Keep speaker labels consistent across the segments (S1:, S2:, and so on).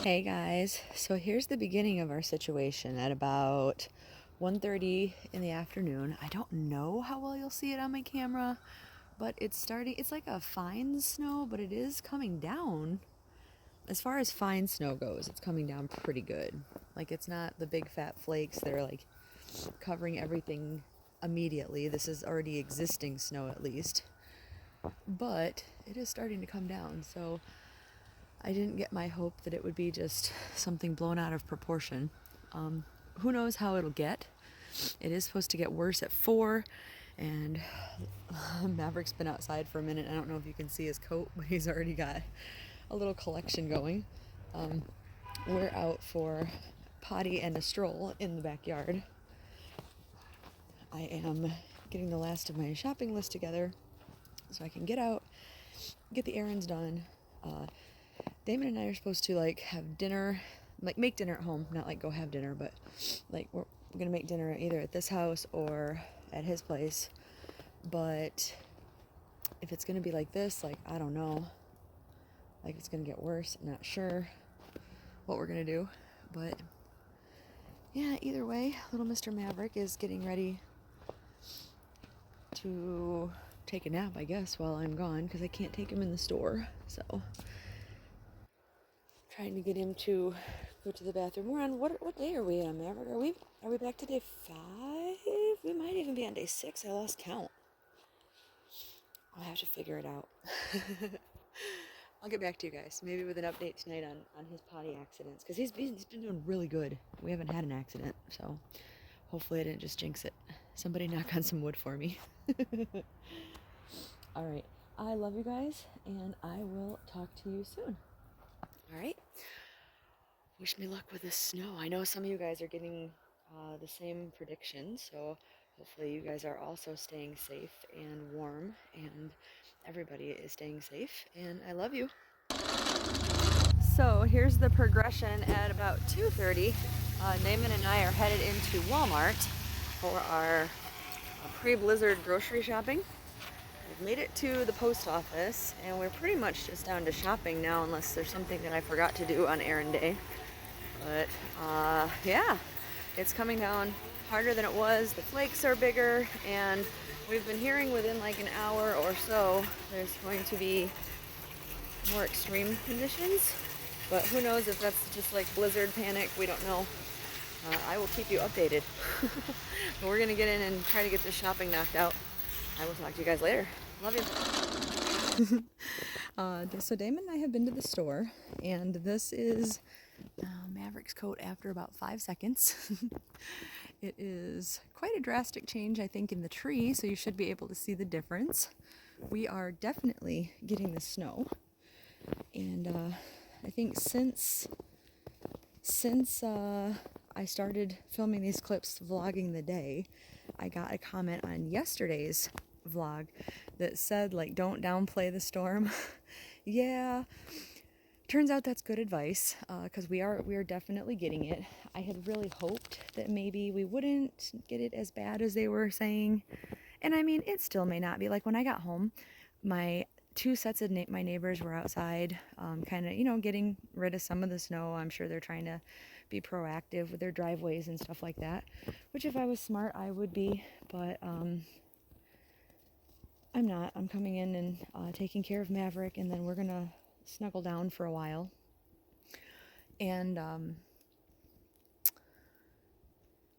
S1: Hey guys, so here's the beginning of our situation at about 1:30 in the afternoon. I don't know how well you'll see it on my camera, but it's like a fine snow, but it is coming down. As far as fine snow goes, it's coming down pretty good. Like it's not the big fat flakes that are like covering everything immediately. This is already existing snow at least, but it is starting to come down, so I didn't get my hope that it would be just something blown out of proportion. Who knows how it'll get? It is supposed to get worse at 4, and Maverick's been outside for a minute. I don't know if you can see his coat, but he's already got a little collection going. We're out for potty and a stroll in the backyard. I am getting the last of my shopping list together so I can get out, get the errands done. Damon and I are supposed to like have dinner, like make dinner at home, not like go have dinner, but like we're gonna make dinner either at this house or at his place. But if it's gonna be like this, like I don't know, like it's gonna get worse. I'm not sure what we're gonna do, but yeah, either way, little Mr. Maverick is getting ready to take a nap, I guess, while I'm gone because I can't take him in the store. So trying to get him to go to the bathroom. We're on what day are we on, Maverick? Are we back to day 5? We might even be on day 6. I lost count. I'll have to figure it out. I'll get back to you guys, maybe with an update tonight on his potty accidents, because he's been doing really good. We haven't had an accident, so hopefully I didn't just jinx it. Somebody knock on some wood for me. All right, I love you guys, and I will talk to you soon. All right. Wish me luck with the snow. I know some of you guys are getting the same prediction, so hopefully you guys are also staying safe and warm, and everybody is staying safe, and I love you. So here's the progression at about 2:30. Naaman and I are headed into Walmart for our pre-blizzard grocery shopping. We've made it to the post office, and we're pretty much just down to shopping now, unless there's something that I forgot to do on errand day. But yeah, it's coming down harder than it was. The flakes are bigger, and we've been hearing within like an hour or so there's going to be more extreme conditions. But who knows if that's just like blizzard panic, we don't know. I will keep you updated. But we're gonna get in and try to get this shopping knocked out. I will talk to you guys later. Love you. So Damon and I have been to the store, and this is Maverick's coat after about 5 seconds. It is quite a drastic change, I think, in the tree, so you should be able to see the difference. We are definitely getting the snow, and I think since I started filming these clips, vlogging the day, I got a comment on yesterday's vlog that said, like, don't downplay the storm. Yeah, turns out that's good advice, because we are definitely getting it. I had really hoped that maybe we wouldn't get it as bad as they were saying, and I mean, it still may not be. Like when I got home, my 2 sets of my neighbors were outside, kind of, getting rid of some of the snow. I'm sure they're trying to be proactive with their driveways and stuff like that, which if I was smart, I would be, but I'm not. I'm coming in and taking care of Maverick, and then we're going to snuggle down for a while. And I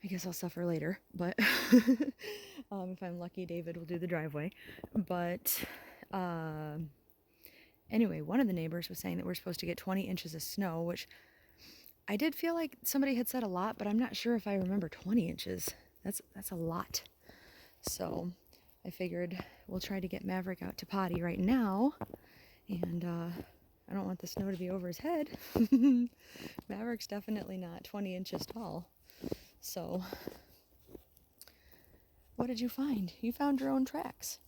S1: guess I'll suffer later, but if I'm lucky, David will do the driveway. But anyway, one of the neighbors was saying that we're supposed to get 20 inches of snow, which I did feel like somebody had said a lot, but I'm not sure if I remember 20 inches. That's a lot. So I figured we'll try to get Maverick out to potty right now, and I don't want the snow to be over his head. Maverick's definitely not 20 inches tall. So, what did you find? You found your own tracks.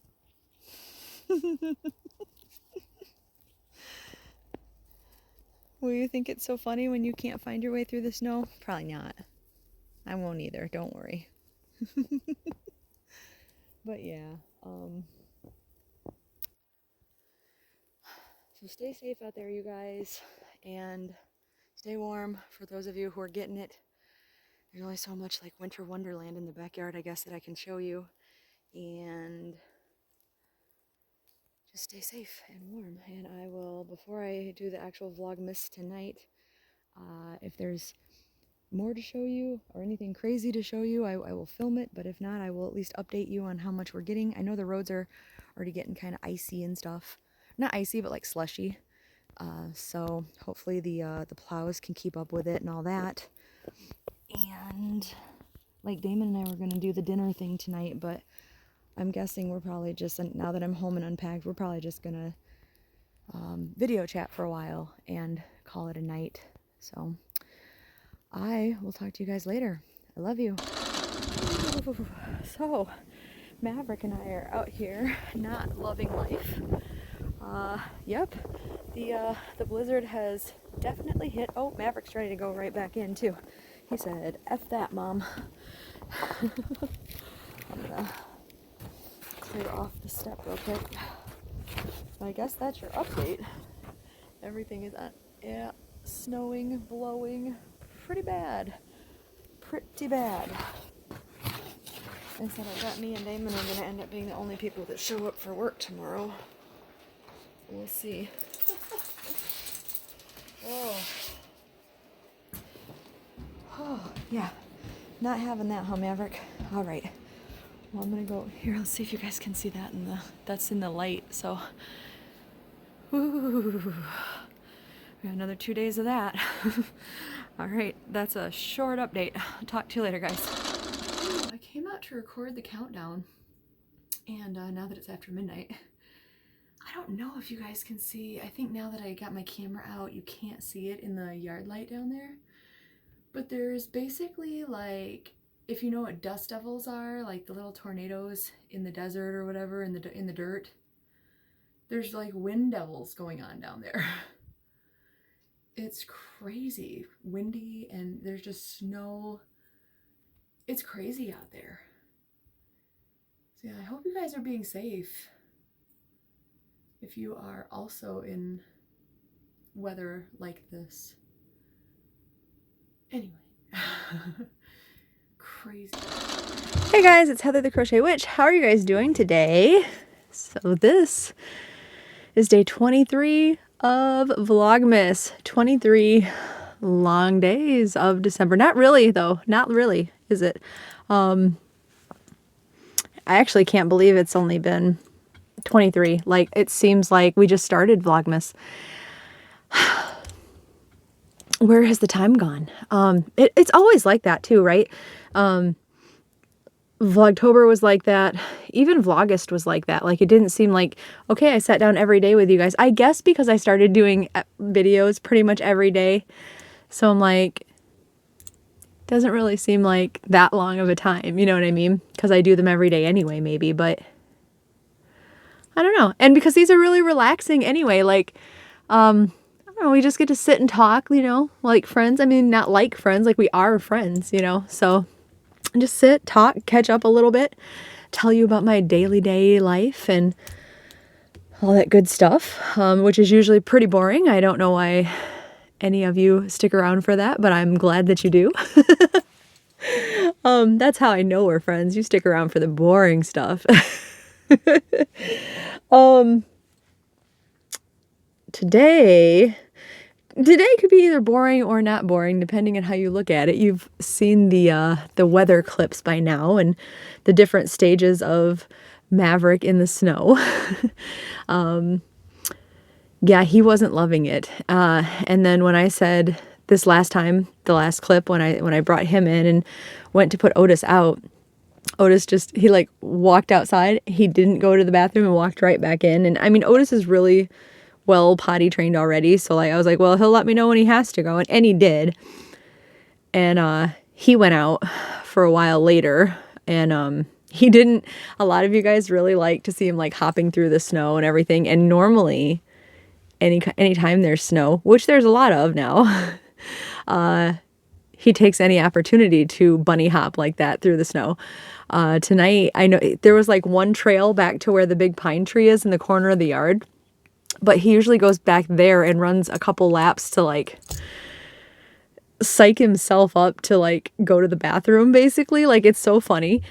S1: Will you think it's so funny when you can't find your way through the snow? Probably not. I won't either, don't worry. But yeah, so stay safe out there, you guys, and Stay warm for those of you who are getting it. There's only so much like winter wonderland in the backyard, I guess, that I can show you. And just stay safe and warm. And I will, before I do the actual Vlogmas tonight, if there's more to show you or anything crazy to show you, I will film it. But if not, I will at least update you on how much we're getting. I know the roads are already getting kind of icy and stuff. Not icy, but like slushy. So hopefully the plows can keep up with it and all that. And like Damon and I were going to do the dinner thing tonight, but I'm guessing we're probably just, now that I'm home and unpacked, we're probably just going to video chat for a while and call it a night. So I will talk to you guys later. I love you. So Maverick and I are out here not loving life. Yep, the blizzard has definitely hit. Oh, Maverick's ready to go right back in too. He said, F that, Mom. I'm gonna clear off the step real quick. I guess that's your update. Everything is on, yeah, snowing, blowing, pretty bad. Pretty bad. I said I bet me and Damon are gonna end up being the only people that show up for work tomorrow. We'll see. Oh, yeah. Not having that, huh, Maverick? All right. Well, I'm gonna go here. Let's see if you guys can see that that's in the light. So, ooh, we got another 2 days of that. All right, that's a short update. Talk to you later, guys. I came out to record the countdown, and now that it's after midnight, I don't know if you guys can see. I think now that I got my camera out, you can't see it in the yard light down there. But there's basically, like, if you know what dust devils are, like the little tornadoes in the desert or whatever, in the dirt, there's like wind devils going on down there. It's crazy, windy, and there's just snow. It's crazy out there. So yeah, I hope you guys are being safe. If you are also in weather like this. Anyway. Crazy. Hey guys, it's Heather the Crochet Witch. How are you guys doing today? So this is day 23 of Vlogmas. 23 long days of December. Not really though. Not really, is it? I actually can't believe it's only been 23. Like, it seems like we just started Vlogmas. Where has the time gone? It's always like that too, right? Vlogtober was like that. Even Vlogust was like that. Like, it didn't seem like, okay, I sat down every day with you guys. I guess because I started doing videos pretty much every day. So I'm like, doesn't really seem like that long of a time. You know what I mean? Because I do them every day anyway, maybe. But I don't know. And because these are really relaxing anyway, like, I don't know, we just get to sit and talk, you know, like friends. I mean, not like friends, like we are friends, you know. So just sit, talk, catch up a little bit, tell you about my daily day life and all that good stuff, which is usually pretty boring. I don't know why any of you stick around for that, but I'm glad that you do. That's how I know we're friends. You stick around for the boring stuff. Today could be either boring or not boring, depending on how you look at it. You've seen the weather clips by now and the different stages of Maverick in the snow. Yeah, he wasn't loving it. And then when I said this last time, the last clip, when I brought him in and went to put Otis out, Otis he like walked outside. He didn't go to the bathroom and walked right back in. And I mean, Otis is really well potty trained already. So like, I was like, well, he'll let me know when he has to go. And he did. And he went out for a while later. And he didn't, a lot of you guys really like to see him like hopping through the snow and everything. And normally anytime there's snow, which there's a lot of now, he takes any opportunity to bunny hop like that through the snow. Tonight, I know there was like one trail back to where the big pine tree is in the corner of the yard, but he usually goes back there and runs a couple laps to like
S2: psych himself up to like go to the bathroom basically. Like it's so funny.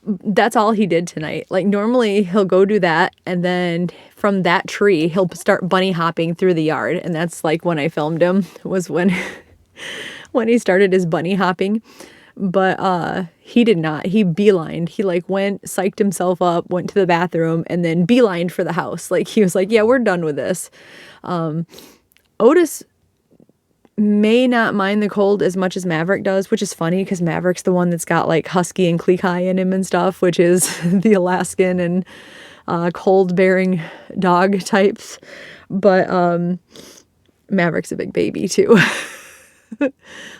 S2: That's all he did tonight. Like normally he'll go do that, and then from that tree he'll start bunny hopping through the yard, and that's like when I filmed him, was when when he started his bunny hopping. But he did not. He beelined. He like went, psyched himself up, went to the bathroom, and then beelined for the house. Like he was like, yeah, we're done with this. Otis may not mind the cold as much as Maverick does, which is funny because Maverick's the one that's got like husky and Cleekai in him and stuff, which is the Alaskan and cold bearing dog types. But Maverick's a big baby too.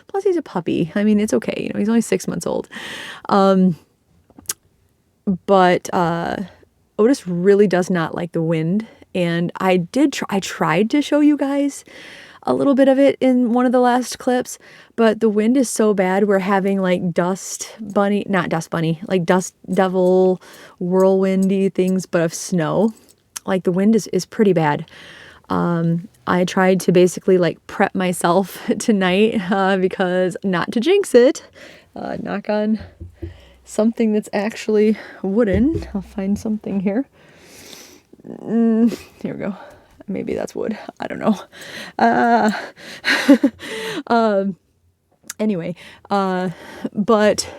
S2: Plus he's a puppy. I mean, it's okay. You know, he's only 6 months old. But Otis really does not like the wind. And I tried to show you guys a little bit of it in one of the last clips, but the wind is so bad. We're having like not dust bunny, like dust devil whirlwindy things, but of snow. Like the wind is pretty bad. I tried to basically like prep myself tonight because not to jinx it, knock on something that's actually wooden. I'll find something here. Here we go. Maybe that's wood. I don't know. Anyway, but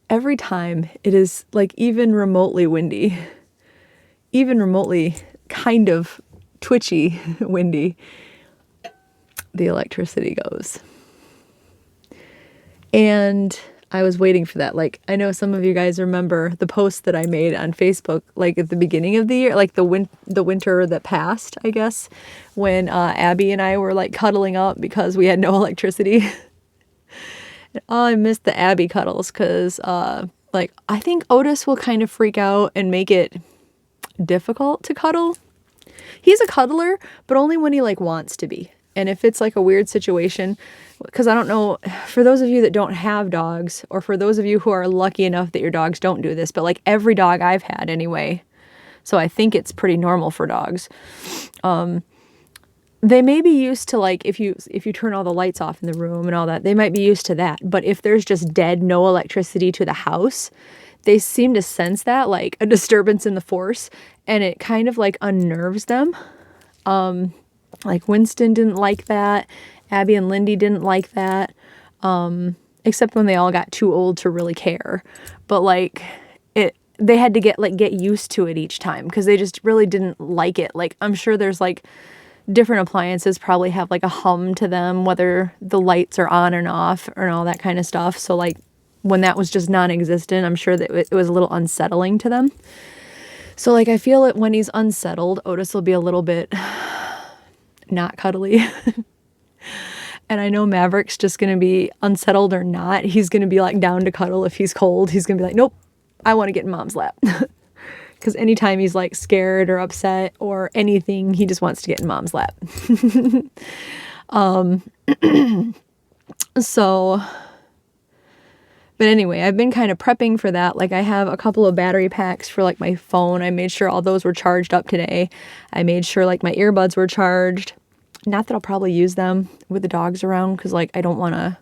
S2: every time it is like even remotely windy, even remotely kind of twitchy windy, the electricity goes. And I was waiting for that. Like, I know some of you guys remember the post that I made on Facebook, like at the beginning of the year, like the winter that passed, I guess, when Abby and I were like cuddling up because we had no electricity. Oh, I missed the Abby cuddles because like I think Otis will kind of freak out and make it difficult to cuddle. He's a cuddler, but only when he like wants to be. And if it's like a weird situation, because I don't know, for those of you that don't have dogs, or for those of you who are lucky enough that your dogs don't do this, but like every dog I've had anyway, so I think it's pretty normal for dogs. They may be used to like, if you turn all the lights off in the room and all that, they might be used to that. But if there's just dead, no electricity to the house, they seem to sense that, like a disturbance in the force, and it kind of like unnerves them. Like Winston didn't like that. Abby and Lindy didn't like that. Except when they all got too old to really care. But like they had to get used to it each time because they just really didn't like it. Like I'm sure there's like different appliances probably have like a hum to them, whether the lights are on and off and all that kind of stuff. So like when that was just non-existent, I'm sure that it was a little unsettling to them. So like I feel it when he's unsettled, Otis will be a little bit not cuddly. And I know Maverick's just going to be unsettled or not. He's going to be like down to cuddle if he's cold. He's going to be like, nope, I want to get in mom's lap. Because anytime he's like scared or upset or anything, he just wants to get in mom's lap. So, but anyway, I've been kind of prepping for that. Like I have a couple of battery packs for like my phone. I made sure all those were charged up today. I made sure like my earbuds were charged. Not that I'll probably use them with the dogs around because like I don't want to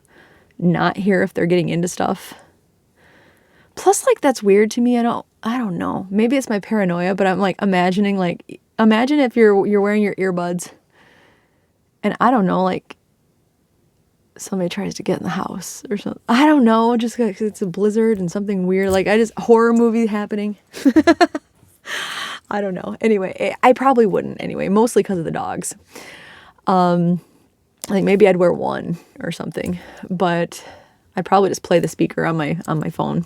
S2: not hear if they're getting into stuff. Plus like that's weird to me. I don't know. Maybe it's my paranoia, but I'm like imagining like imagine if you're wearing your earbuds and I don't know, like somebody tries to get in the house or something. I don't know, just because it's a blizzard and something weird, like horror movie happening. I don't know. Anyway, I probably wouldn't anyway, mostly because of the dogs. Like maybe I'd wear one or something, but I'd probably just play the speaker on my phone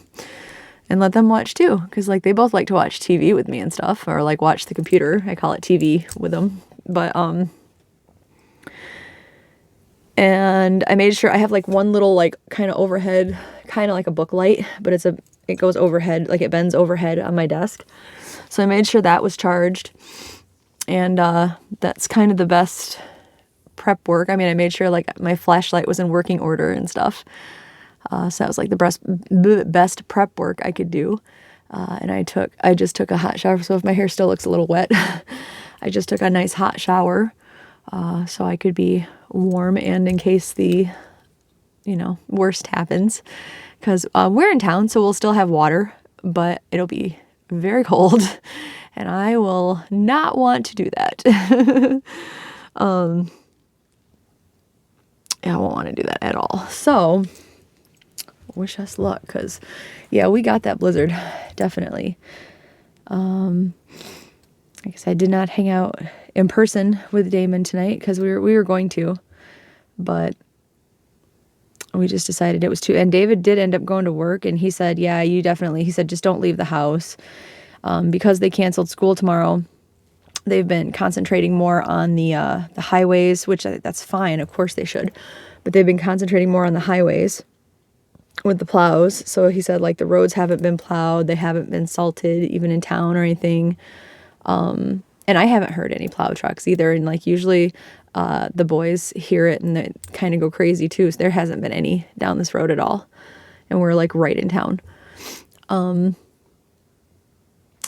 S2: and let them watch too. Cause like they both like to watch TV with me and stuff, or like watch the computer. I call it TV with them. But, and I made sure I have like one little like kind of overhead, kind of like a book light, but it goes overhead, like it bends overhead on my desk. So I made sure that was charged, and, that's kind of the best prep work. I mean, I made sure like my flashlight was in working order and stuff. So that was like the best prep work I could do. And I just took a hot shower. So if my hair still looks a little wet, I just took a nice hot shower, so I could be warm and in case the worst happens. Because we're in town, so we'll still have water, but it'll be very cold, and I will not want to do that. Yeah, I won't want to do that at all. So, wish us luck, because, yeah, we got that blizzard, definitely. I guess I did not hang out in person with Damon tonight, because we were going to, but we just decided it was too, and David did end up going to work, and he said, yeah, he said, just don't leave the house, because they canceled school tomorrow. They've been concentrating more on the highways, which that's fine. Of course they should. But they've been concentrating more on the highways with the plows. So he said, like, the roads haven't been plowed. They haven't been salted, even in town or anything. And I haven't heard any plow trucks either. And, like, usually the boys hear it and they kind of go crazy too. So there hasn't been any down this road at all. And we're, like, right in town.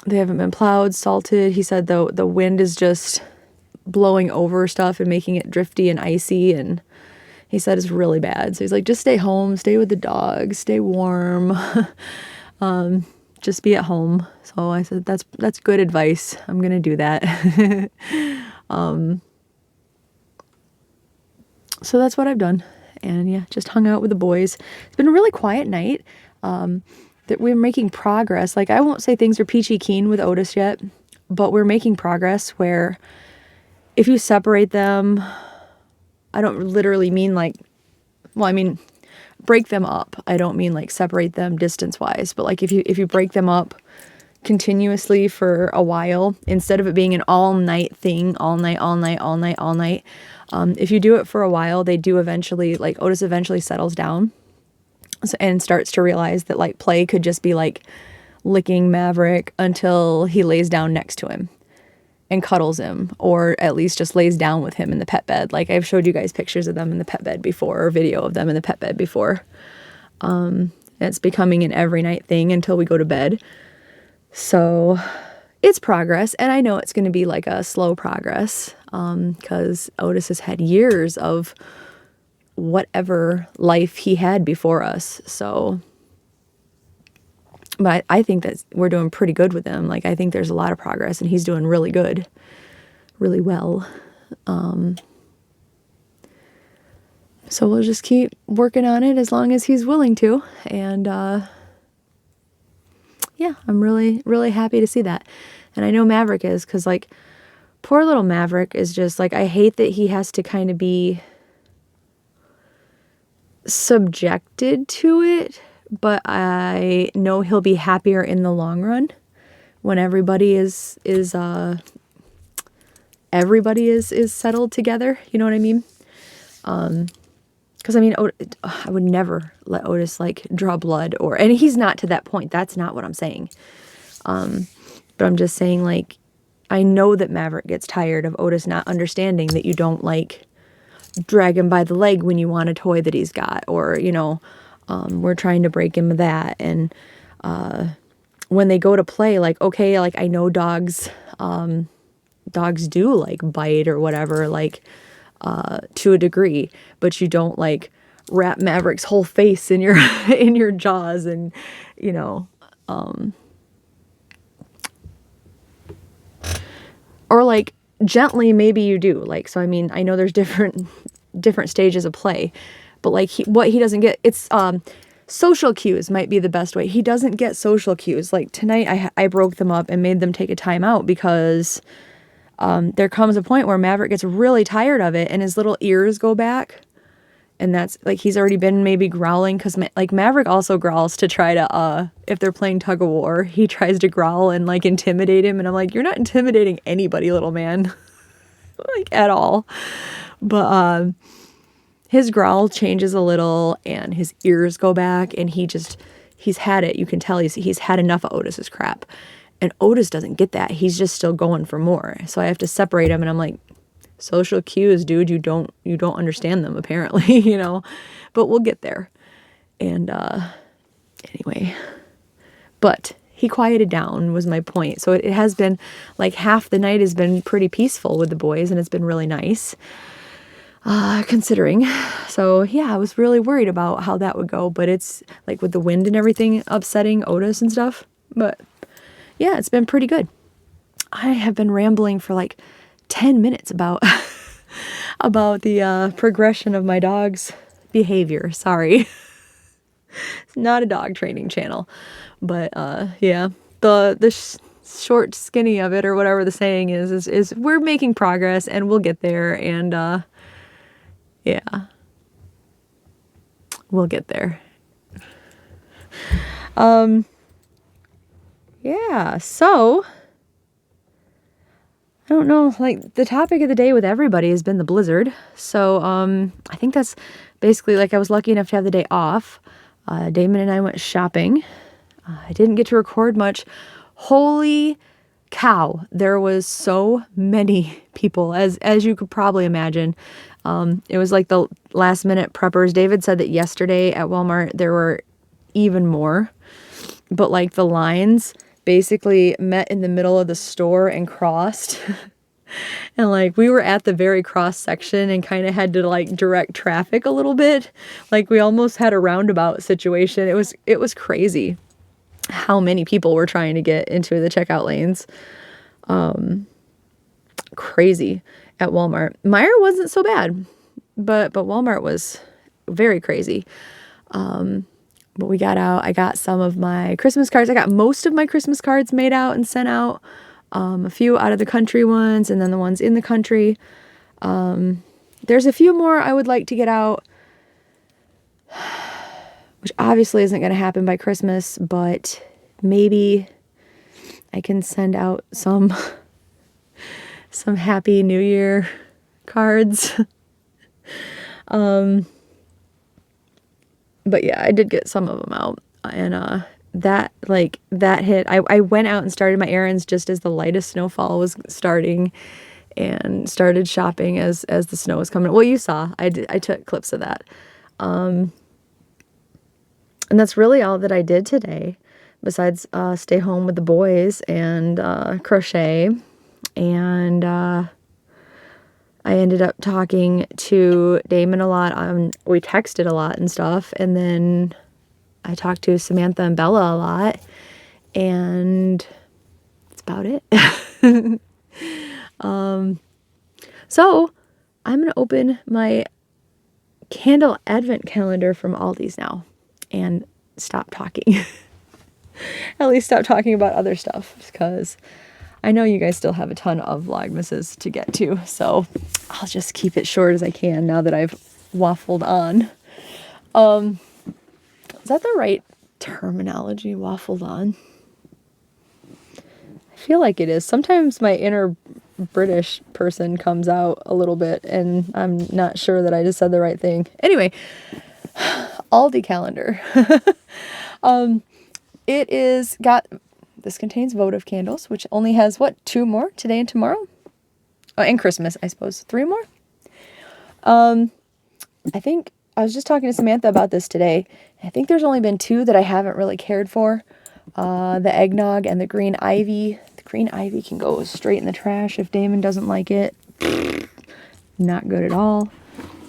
S2: They haven't been plowed, salted. He said the wind is just blowing over stuff and making it drifty and icy, and he said it's really bad. So he's like, just stay home, stay with the dogs, stay warm, just be at home. So I said, that's good advice. I'm gonna do that. So that's what I've done, and yeah, just hung out with the boys. It's been a really quiet night. That we're making progress. Like, I won't say things are peachy keen with Otis yet, but we're making progress where if you separate them, I don't literally mean like, well, I mean, break them up. I don't mean like separate them distance wise, but like if you break them up continuously for a while, instead of it being an all night thing, all night, if you do it for a while, they do eventually, like Otis eventually settles down. And starts to realize that, like, play could just be like licking Maverick until he lays down next to him and cuddles him, or at least just lays down with him in the pet bed. Like, I've showed you guys pictures of them in the pet bed before, or video of them in the pet bed before. It's becoming an every night thing until we go to bed. So it's progress, and I know it's going to be like a slow progress, because Otis has had years of whatever life he had before us. So, but I think that we're doing pretty good with him. Like, I think there's a lot of progress, and he's doing really good, really well. So we'll just keep working on it as long as he's willing to. And, yeah, I'm really, really happy to see that. And I know Maverick is, because, like, poor little Maverick is just, like, I hate that he has to kind of be subjected to it, but I know he'll be happier in the long run when everybody is settled together. You know what I mean? Because I mean, I would never let Otis like draw blood, and he's not to that point. That's not what I'm saying. But I'm just saying, like, I know that Maverick gets tired of Otis not understanding that you don't like drag him by the leg when you want a toy that he's got, or, you know, we're trying to break him of that. And when they go to play, like, okay, like, I know dogs do like bite or whatever, like, to a degree, but you don't like wrap Maverick's whole face in your in your jaws, and, you know, or like gently maybe you do, like, so I mean, I know there's different stages of play, but like what he doesn't get, it's social cues might be the best way. He doesn't get social cues. Like tonight I broke them up and made them take a time out, because there comes a point where Maverick gets really tired of it and his little ears go back, and that's like, he's already been maybe growling, because like Maverick also growls to try to if they're playing tug of war, he tries to growl and like intimidate him, and I'm like, you're not intimidating anybody, little man. Like, at all. But his growl changes a little and his ears go back, and he's had it. You can tell he's had enough of Otis's crap. And Otis doesn't get that. He's just still going for more. So I have to separate him, and I'm like, social cues, dude, you don't understand them, apparently, you know. But we'll get there. And anyway, but he quieted down, was my point. So it has been like half the night has been pretty peaceful with the boys, and it's been really nice. considering. So yeah, I was really worried about how that would go, but it's like with the wind and everything upsetting Otis and stuff. But yeah, it's been pretty good. I have been rambling for like 10 minutes about about the progression of my dog's behavior. Sorry. It's not a dog training channel. But yeah, the short skinny of it, or whatever the saying is we're making progress and we'll get there, and yeah, we'll get there. Yeah, so I don't know, like the topic of the day with everybody has been the blizzard. So I think that's basically, like, I was lucky enough to have the day off. Damon and I went shopping. I didn't get to record much. Holy cow, there was so many people, as you could probably imagine. It was like the last minute preppers. David said that yesterday at Walmart there were even more, but like the lines basically met in the middle of the store and crossed. And like we were at the very cross section and kind of had to like direct traffic a little bit. Like we almost had a roundabout situation. It was crazy how many people were trying to get into the checkout lanes. Crazy at Walmart. Meijer wasn't so bad, but Walmart was very crazy. But we got out. I got some of my Christmas cards. I got most of my Christmas cards made out and sent out. A few out of the country ones, and then the ones in the country. There's a few more I would like to get out, which obviously isn't going to happen by Christmas, but maybe I can send out some Happy New Year cards. But yeah, I did get some of them out, and that hit. I went out and started my errands just as the lightest snowfall was starting, and started shopping as the snow was coming. Well, you saw, I took clips of that. And that's really all that I did today, besides stay home with the boys and crochet. And I ended up talking to Damon a lot. We texted a lot and stuff, and then I talked to Samantha and Bella a lot, and that's about it. So I'm going to open my candle advent calendar from Aldi's now and stop talking. At least stop talking about other stuff, because I know you guys still have a ton of Vlogmases to get to, so I'll just keep it short as I can now that I've waffled on. Is that the right terminology, waffled on? I feel like it is. Sometimes my inner British person comes out a little bit, and I'm not sure that I just said the right thing. Anyway, Aldi calendar. This contains votive candles, which only has, 2 more? Today and tomorrow? Oh, and Christmas, I suppose. 3 more? I think, I was just talking to Samantha about this today. I think there's only been 2 that I haven't really cared for. The eggnog and the green ivy. The green ivy can go straight in the trash if Damon doesn't like it. Not good at all.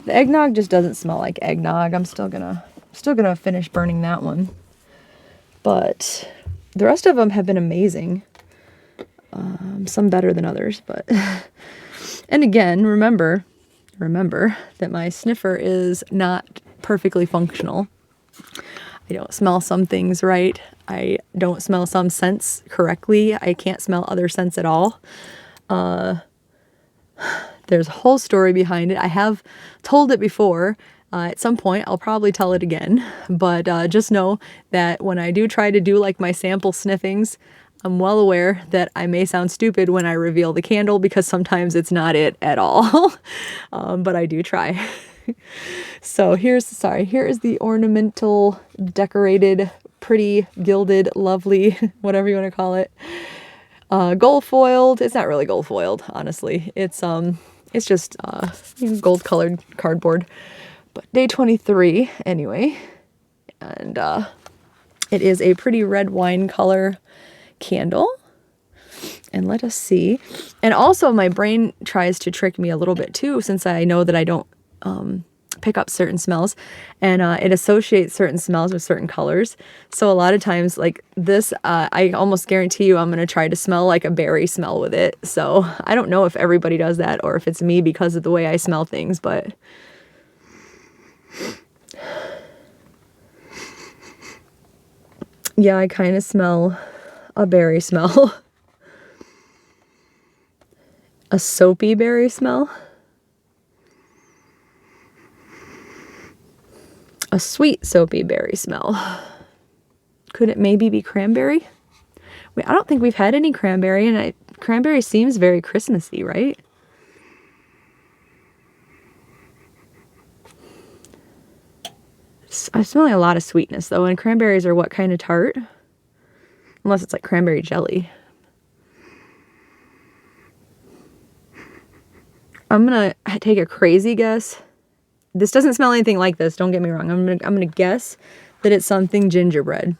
S2: The eggnog just doesn't smell like eggnog. I'm still gonna finish burning that one. But the rest of them have been amazing. Some better than others, but and again, remember that my sniffer is not perfectly functional. I don't smell some things right. I don't smell some scents correctly. I can't smell other scents at all. There's a whole story behind it. I have told it before. At some point, I'll probably tell it again. But just know that when I do try to do like my sample sniffings, I'm well aware that I may sound stupid when I reveal the candle, because sometimes it's not it at all. But I do try. So here is the ornamental, decorated, pretty, gilded, lovely, whatever you want to call it. Gold foiled. It's not really gold foiled, honestly. It's just gold colored cardboard. But day 23 anyway. And it is a pretty red wine color candle. And let us see. And also my brain tries to trick me a little bit too, since I know that I don't pick up certain smells, and it associates certain smells with certain colors. So a lot of times like this, I almost guarantee you I'm going to try to smell like a berry smell with it. So I don't know if everybody does that or if it's me because of the way I smell things, but yeah, I kind of smell a berry smell. A soapy berry smell. A sweet soapy berry smell. Could it maybe be cranberry? Wait, I don't think we've had any cranberry, and cranberry seems very Christmassy, right? I'm smelling a lot of sweetness though, and cranberries are what kind of tart? Unless it's like cranberry jelly. I'm gonna take a crazy guess. This doesn't smell anything like this, don't get me wrong. I'm gonna guess that it's something gingerbread.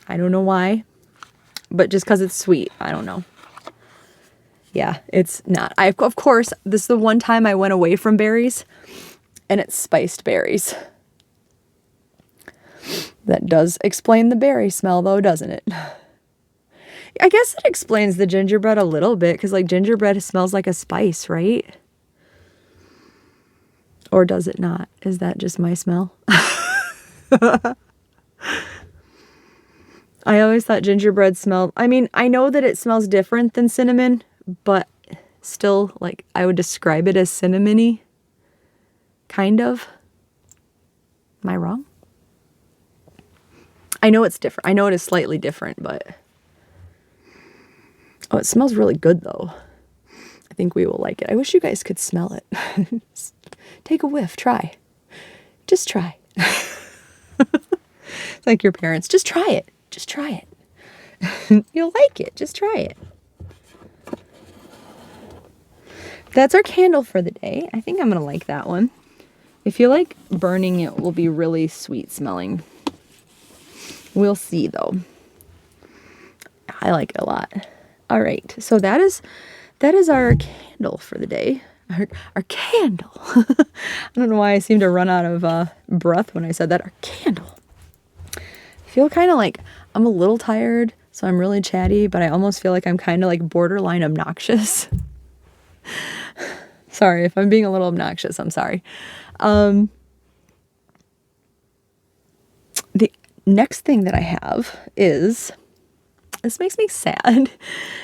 S2: I don't know why, but just because it's sweet, I don't know. Yeah, it's not. Of course, this is the one time I went away from berries, and it's spiced berries. That does explain the berry smell though, doesn't it? I guess it explains the gingerbread a little bit, because like gingerbread smells like a spice, right? Or does it not? Is that just my smell? I always thought gingerbread smelled, I mean, I know that it smells different than cinnamon, but still, like, I would describe it as cinnamony. Kind of. Am I wrong? I know it's different. I know it is slightly different, but... Oh, it smells really good, though. I think we will like it. I wish you guys could smell it. Take a whiff. Try. Just try. It's like your parents. Just try it. Just try it. You'll like it. Just try it. That's our candle for the day. I think I'm going to like that one. I feel like burning it will be really sweet smelling. We'll see, though. I like it a lot. All right. So that is our candle for the day. Our candle. I don't know why I seem to run out of breath when I said that. Our candle. I feel kind of like I'm a little tired, so I'm really chatty, but I almost feel like I'm kind of like borderline obnoxious. Sorry if I'm being a little obnoxious. I'm sorry. The next thing that I have is, this makes me sad.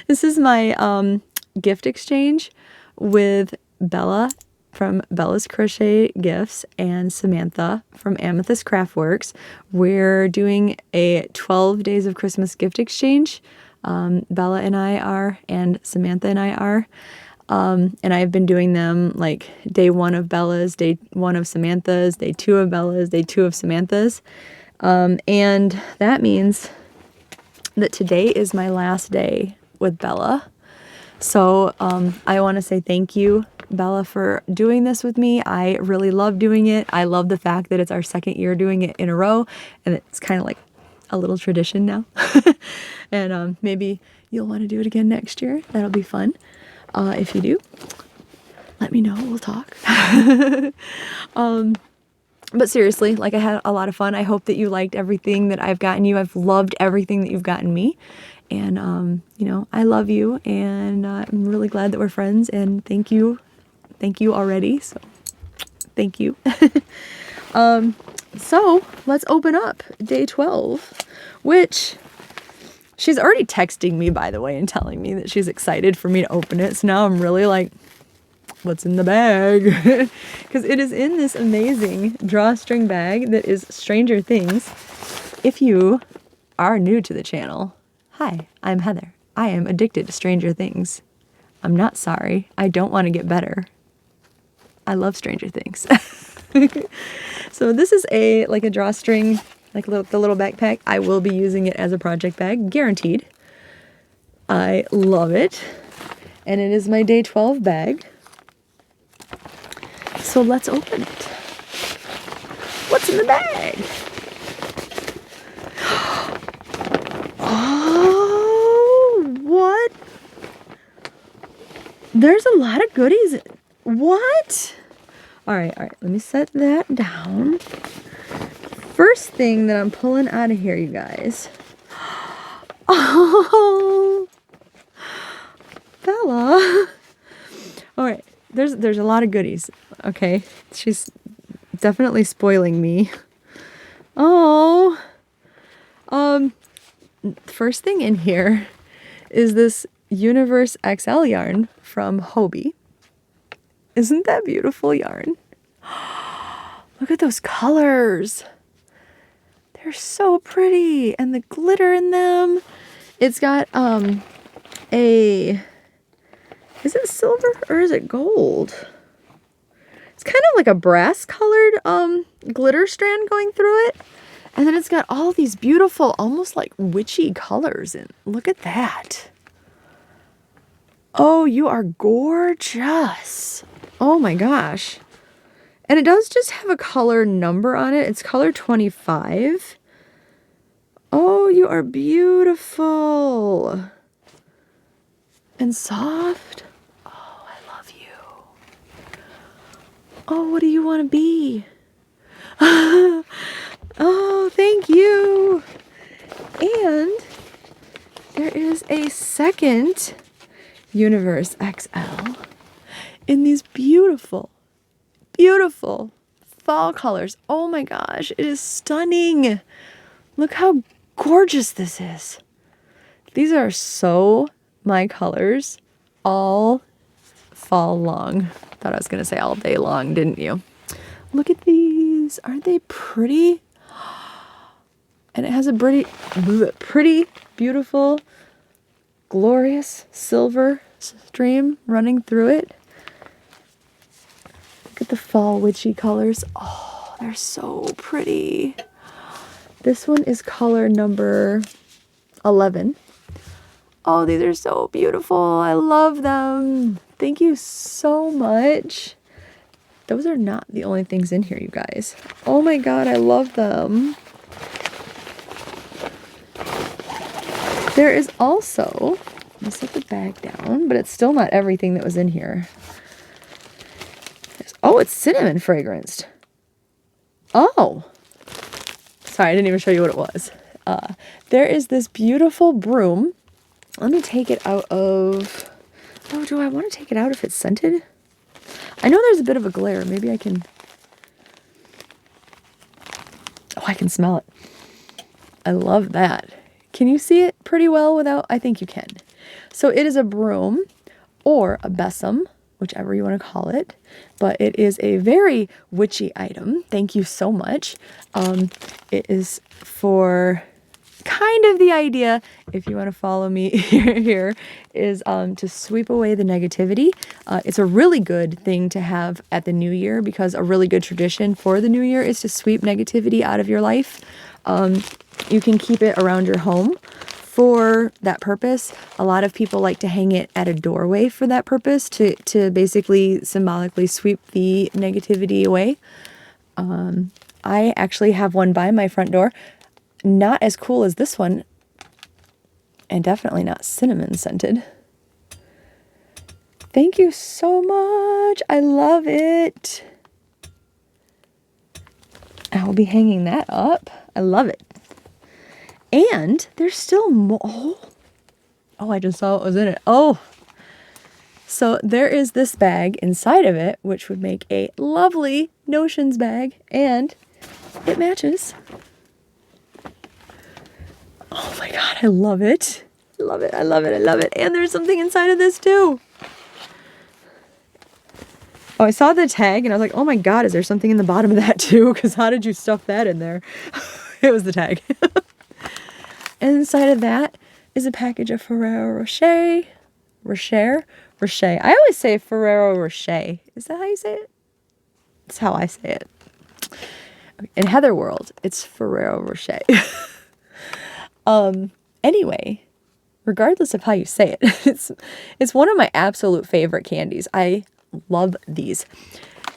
S2: This is my gift exchange with Bella from Bella's Crochet Gifts and Samantha from Amethyst Craftworks. We're doing a 12 days of Christmas gift exchange. Bella and I are, and Samantha and I are. And I've been doing them like day 1 of Bella's, day 1 of Samantha's, day 2 of Bella's, day 2 of Samantha's. And that means that today is my last day with Bella. So I want to say thank you, Bella, for doing this with me. I really love doing it. I love the fact that it's our 2nd year doing it in a row, and it's kind of like a little tradition now. And maybe you'll want to do it again next year. That'll be fun. If you do, let me know. We'll talk. But seriously, like, I had a lot of fun. I hope that you liked everything that I've gotten you. I've loved everything that you've gotten me. And, you know, I love you, and I'm really glad that we're friends, and thank you. Thank you already. So thank you. So let's open up day 12, which she's already texting me, by the way, and telling me that she's excited for me to open it. So now I'm really like, what's in the bag? Because it is in this amazing drawstring bag that is Stranger Things. If you are new to the channel, hi, I'm Heather. I am addicted to Stranger Things. I'm not sorry. I don't want to get better. I love Stranger Things. So this is a drawstring, like the little backpack. I will be using it as a project bag, guaranteed. I love it. And it is my day 12 bag. So let's open it. What's in the bag? Oh, what? There's a lot of goodies. What? All right. Let me set that down. First thing that I'm pulling out of here, you guys. Oh, Bella. All right. There's a lot of goodies. Okay. She's definitely spoiling me. Oh. First thing in here is this Universe XL yarn from Hobie. Isn't that beautiful yarn? Look at those colors. They're so pretty. And the glitter in them. It's got is it silver or is it gold? It's kind of like a brass colored glitter strand going through it. And then it's got all these beautiful, almost like witchy colors in. Look at that. Oh, you are gorgeous. Oh my gosh. And it does just have a color number on it. It's color 25. Oh, you are beautiful. And soft. Oh, I love you. Oh, what do you want to be? Oh, thank you. And there is a second Universe XL in these beautiful, beautiful fall colors. Oh my gosh, it is stunning. Look how gorgeous this is. These are so my colors all fall long. Thought I was going to say all day long, didn't you? Look at these. Aren't they pretty? And it has a pretty, beautiful, glorious silver stream running through it. Look at the fall witchy colors. Oh, they're so pretty. This one is color number 11. Oh, these are so beautiful. I love them. Thank you so much. Those are not the only things in here, you guys. Oh my God, I love them. There is also, let me set the bag down, but it's still not everything that was in here. Oh, it's cinnamon fragranced. Oh. Sorry, I didn't even show you what it was. There is this beautiful broom. Let me take it out of... Oh, do I want to take it out if it's scented? I know there's a bit of a glare. Maybe I can... Oh, I can smell it. I love that. Can you see it pretty well without... I think you can. So it is a broom or a besom, whichever you want to call it. But it is a very witchy item. Thank you so much. It is for... kind of the idea, if you want to follow me here, is to sweep away the negativity. It's a really good thing to have at the new year because a really good tradition for the new year is to sweep negativity out of your life. You can keep it around your home for that purpose. A lot of people like to hang it at a doorway for that purpose to basically symbolically sweep the negativity away. I actually have one by my front door. Not as cool as this one, and definitely not cinnamon scented. Thank you so much. I love it. I will be hanging that up. I love it. And there's still more. Oh, I just saw what was in it. Oh, so there is this bag inside of it, which would make a lovely notions bag, and it matches. Oh my God, I love it. I love it, I love it, I love it. And there's something inside of this too. Oh, I saw the tag and I was like, oh my God, is there something in the bottom of that too? Because how did you stuff that in there? It was the tag. And inside of that is a package of Ferrero Rocher. Rocher? I always say Ferrero Rocher. Is that how you say it? That's how I say it. In Heather World, it's Ferrero Rocher. Anyway, regardless of how you say it, it's one of my absolute favorite candies. I love these.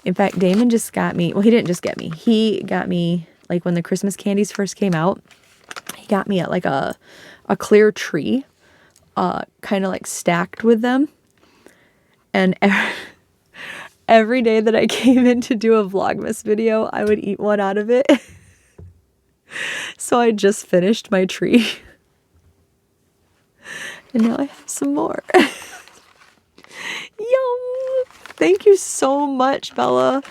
S2: In fact, Damon just got me, well, he didn't just get me. He got me, like when the Christmas candies first came out, he got me like a clear tree, kind of like stacked with them. And every day that I came in to do a Vlogmas video, I would eat one out of it. So I just finished my tree. And now I have some more. Yum! Thank you so much, Bella.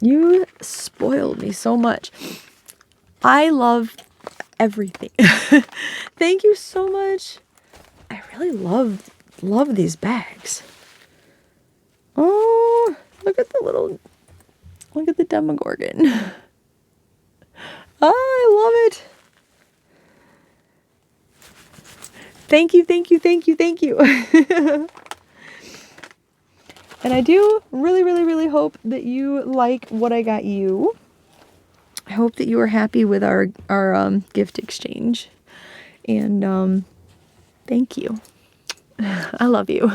S2: You spoiled me so much. I love everything. Thank you so much. I really love these bags. Oh, look at the Demogorgon. Oh, I love it. Thank you, thank you, thank you, thank you. And I do really, really, really hope that you like what I got you. I hope that you are happy with our gift exchange. And thank you. I love you.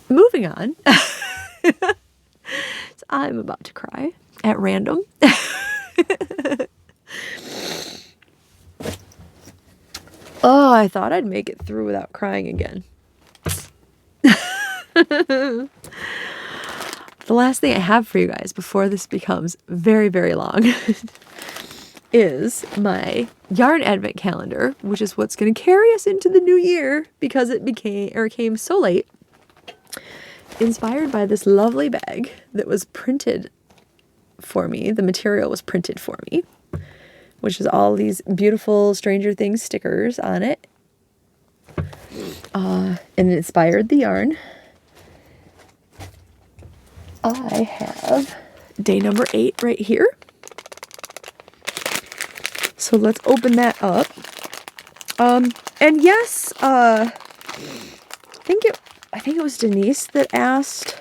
S2: Moving on. So I'm about to cry at random. Oh, I thought I'd make it through without crying again. The last thing I have for you guys before this becomes very, very long is my yarn advent calendar, which is what's going to carry us into the new year because it came so late. Inspired by this lovely bag that was printed for me. The material was printed for me, which is all these beautiful Stranger Things stickers on it. And it inspired the yarn. I have day number 8 right here. So let's open that up. And yes, I think it was Denise that asked,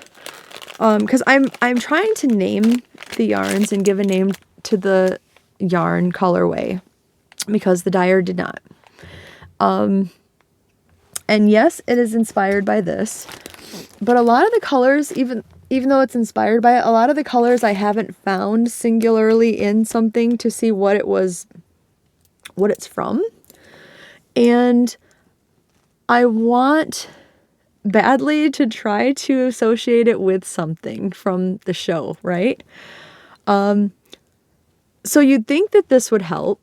S2: because I'm trying to name the yarns and give a name to the yarn colorway because the dyer did not. And yes, it is inspired by this, but a lot of the colors, even though it's inspired by it, a lot of the colors I haven't found singularly in something to see what it's from. And I want badly to try to associate it with something from the show, right? So you'd think that this would help,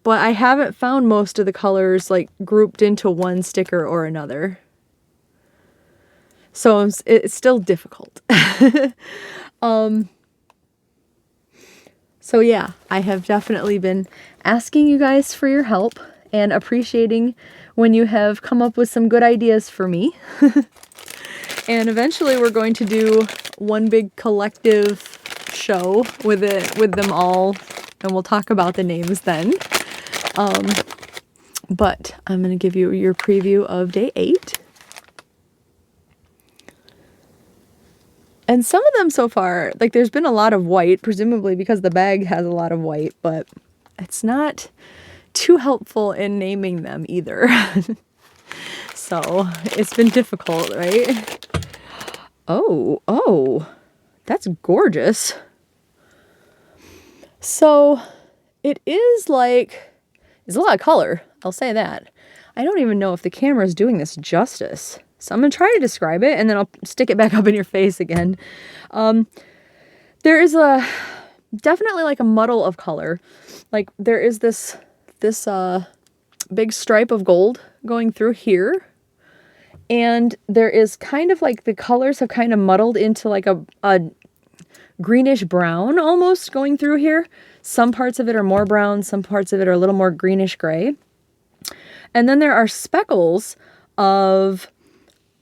S2: but I haven't found most of the colors like grouped into one sticker or another. So it's still difficult. So yeah, I have definitely been asking you guys for your help and appreciating when you have come up with some good ideas for me. And eventually we're going to do one big collective show with them all, and we'll talk about the names then. But I'm going to give you your preview of day 8. And some of them so far, like there's been a lot of white, presumably because the bag has a lot of white, but it's not too helpful in naming them either. So it's been difficult, right? Oh, that's gorgeous. So it is like, it's a lot of color, I'll say that. I don't even know if the camera is doing this justice. So I'm going to try to describe it and then I'll stick it back up in your face again. There is definitely like a muddle of color. Like there is this big stripe of gold going through here. And there is kind of like the colors have kind of muddled into like a greenish brown almost going through here. Some parts of it are more brown, some parts of it are a little more greenish gray. And then there are speckles of,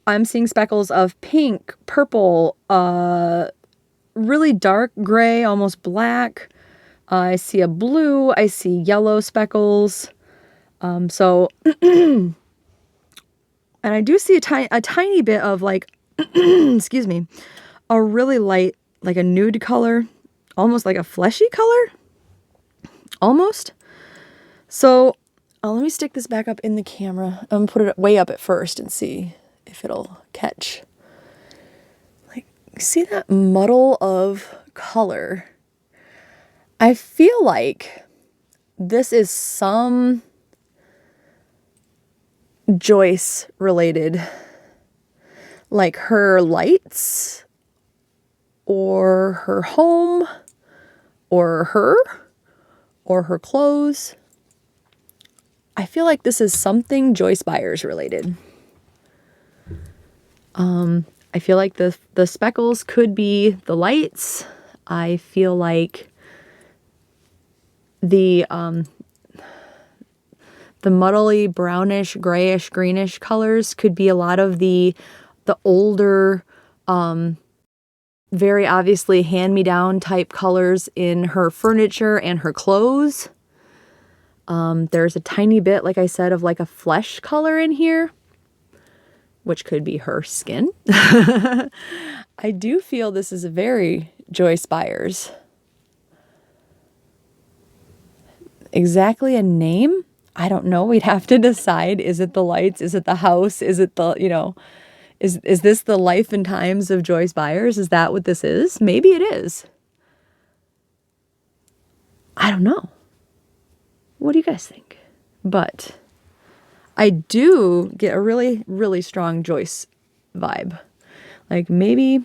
S2: I'm seeing speckles of pink, purple, really dark gray, almost black. I see a blue, I see yellow speckles. And I do see a tiny bit of like, excuse me, a really light, like a nude color, almost like a fleshy color, almost. So let me stick this back up in the camera. I'm gonna put it way up at first and see if it'll catch. Like, see that muddle of color? I feel like this is some Joyce related, like her lights or her home or her clothes. I feel like this is something Joyce Byers related. I feel like the speckles could be the lights. I feel like the muddly brownish, grayish, greenish colors could be a lot of the older, very obviously hand-me-down type colors in her furniture and her clothes. There's a tiny bit, like I said, of like a flesh color in here, which could be her skin. I do feel this is a very Joyce Byers. Exactly a name? I don't know. We'd have to decide. Is it the lights? Is it the house? Is it the, is this the life and times of Joyce Byers? Is that what this is? Maybe it is. I don't know. What do you guys think? But I do get a really, really strong Joyce vibe. Like maybe,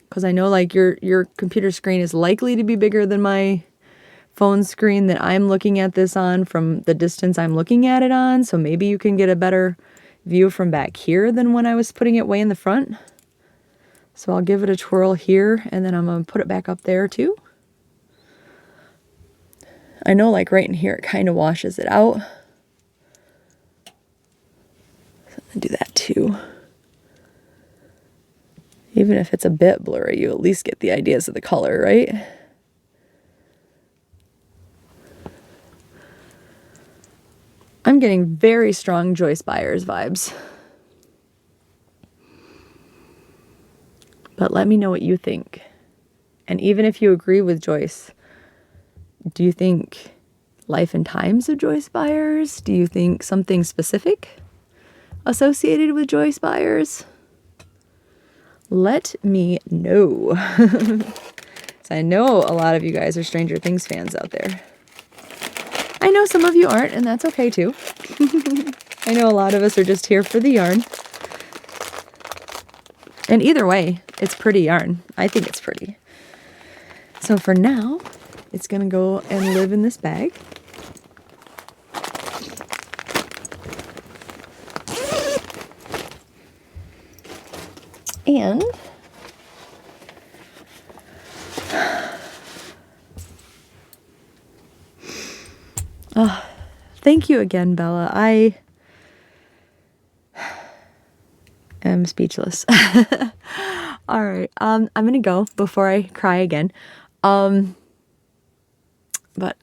S2: because I know like your computer screen is likely to be bigger than my phone screen that I'm looking at this on from the distance I'm looking at it on. So maybe you can get a better view from back here than when I was putting it way in the front. So I'll give it a twirl here and then I'm going to put it back up there too. I know like right in here it kind of washes it out. So I'm going to do that too. Even if it's a bit blurry, you at least get the ideas of the color, right? I'm getting very strong Joyce Byers vibes. But let me know what you think. And even if you agree with Joyce, do you think life and times of Joyce Byers? Do you think something specific associated with Joyce Byers? Let me know. So I know a lot of you guys are Stranger Things fans out there. I know some of you aren't, and that's okay too. I know a lot of us are just here for the yarn. And either way, it's pretty yarn. I think it's pretty. So for now, it's going to go and live in this bag. And thank you again, Bella. I am speechless. All right. I'm going to go before I cry again. But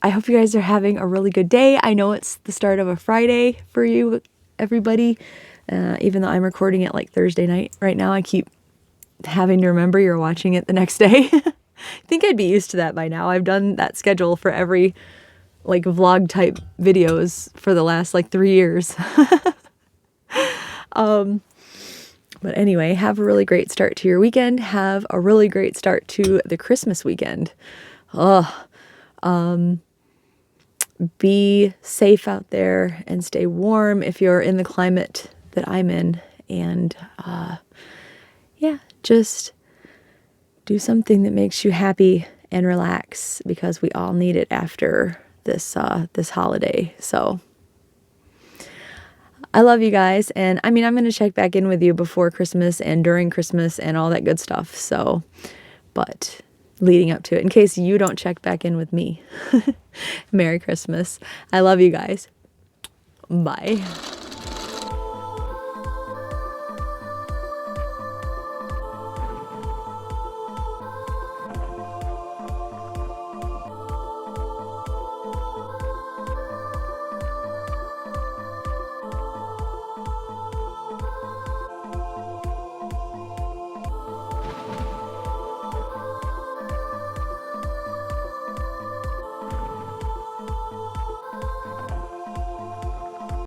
S2: I hope you guys are having a really good day. I know it's the start of a Friday for you, everybody. Even though I'm recording it like Thursday night right now, I keep having to remember you're watching it the next day. I think I'd be used to that by now. I've done that schedule for every like vlog type videos for the last like 3 years. But anyway, have a really great start to your weekend. Have a really great start to the Christmas weekend. Be safe out there and stay warm if you're in the climate that I'm in. And yeah, just do something that makes you happy and relax because we all need it after this holiday. So I love you guys. And I mean, I'm going to check back in with you before Christmas and during Christmas and all that good stuff. So, but leading up to it, in case you don't check back in with me. Merry Christmas. I love you guys. Bye.